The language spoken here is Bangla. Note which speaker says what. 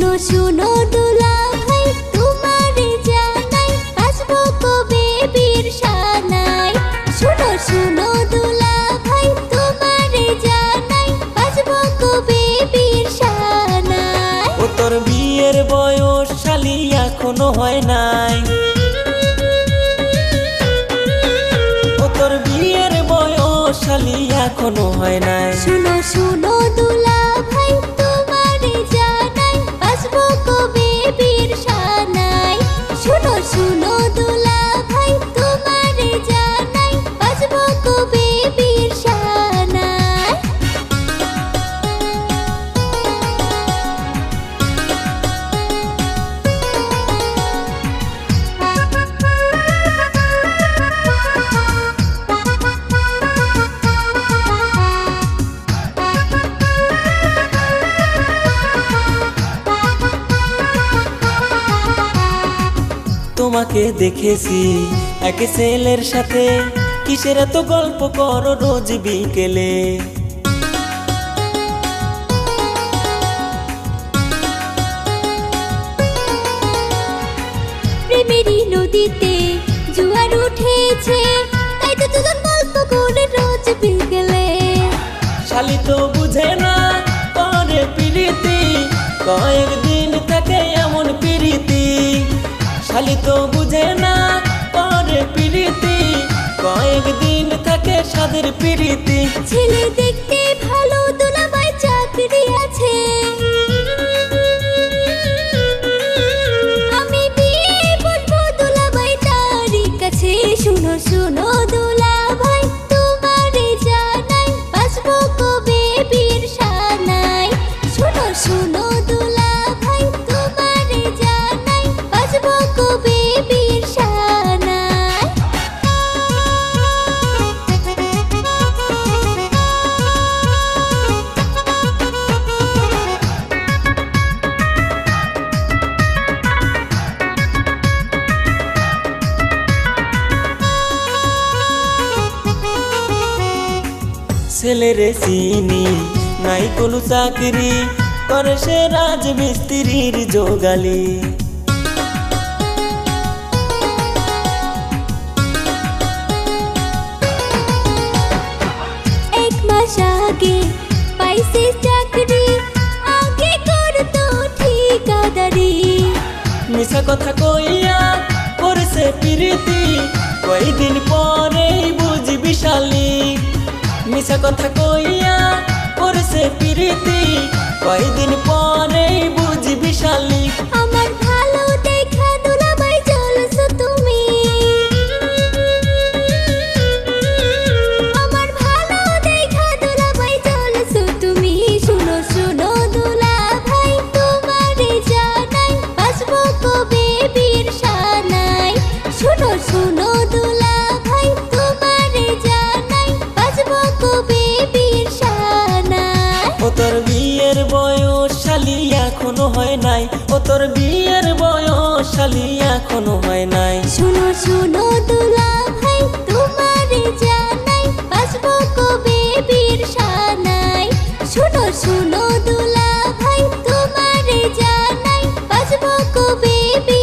Speaker 1: শুনো শুনো দুলা ভাই তোমারে জানাই আসবো কবে বীর সানাই। শুনো শুনো দুলা ভাই তোমারে জানাই আসবো কবে বীর সানাই।
Speaker 2: ও তোর বিয়ের বয়স শালি এখনো হয় নাই। ও তোর বিয়ের বয়স শালি এখনো হয় নাই।
Speaker 1: শুনো শুনো দুলা ভাই তোমারে জানাই আসবো কবে বীর সানাই। শুনো শুনো দুলা ভাই তোমারে জানাই আসবো কবে বীর সানাই।
Speaker 2: তোমাকে দেখেছি এক ছেলের সাথে, কিসের এত গল্প করো রোজ বিকেলে।
Speaker 1: প্রেমেরই নদীতে জোয়ার উঠেছে, তাই তো দুজন গল্প করে রোজ বিকেলে।
Speaker 2: শালি তো বুঝে না করে প্রীতি, কয়েকদিন থাকে এমন প্রীতি। শালি তো বুঝে না করে প্রীতি, কয়েকদিন থাকে সাদের প্রীতি।
Speaker 1: ছেলে দেখতে ভালো দুলাভাই চাকরি আছে, আমি বিয়ে বলবো দুলাভাই তারই কাছে। শুনো শুনো দুলাভাই তোমারে জানাই আসবো কবে বীর সানাই। শুনো শুনো দুলাভাই তোমারে জানাই আসবো কবে বীর সানাই।
Speaker 2: ছেলেরে চিনি নাই কোনো চাকরি, করে সে রাজমিস্ত্রির জোগালি।
Speaker 1: এক মাস আগে পাইছে চাকরি, আগে করতো ঠিকাদারি।
Speaker 2: মিছা কথা কইয়া করছে প্রীতি, কয়দিন পরেই বুঝবি শালি। মিছা কথা কইয়া করছে প্রীতি, কয়দিন পরেই বুঝবি শালি।
Speaker 1: আমার ভালো দেখা দুলাভাই চলছো তুমি, আমার ভালো দেখা দুলাভাই চলছো তুমি। শুনো শুনো দুলাভাই তোমারে জানাই আসবো কবে বীর সানাই। শুনো শুনো দুলাভাই তোমারে জানাই আসবো কবে বীর সানাই।
Speaker 2: ও তোর বিয়ের বয়স শালি এখনো হয় নাই। ও তোর বিয়ের বয়স শালি এখনো হয় নাই।
Speaker 1: শুনো শুনো দুলা ভাই তোমারে জানাই আসবো কবে বীর সানাই। শুনো শুনো দুলা ভাই তোমারে জানাই আসবো কবে বীর সানাই।
Speaker 2: ও তোর বিয়ের বয়স শালি এখনো হয় নাই। ও তোর বিয়ের বয়স শালি এখনো হয় নাই।
Speaker 1: শুনো শুনো দুলা ভাই তোমারে জানাই আসবো কবে বীর সানাই। শুনো শুনো দুলা ভাই তোমারে জানাই আসবো কবে বীর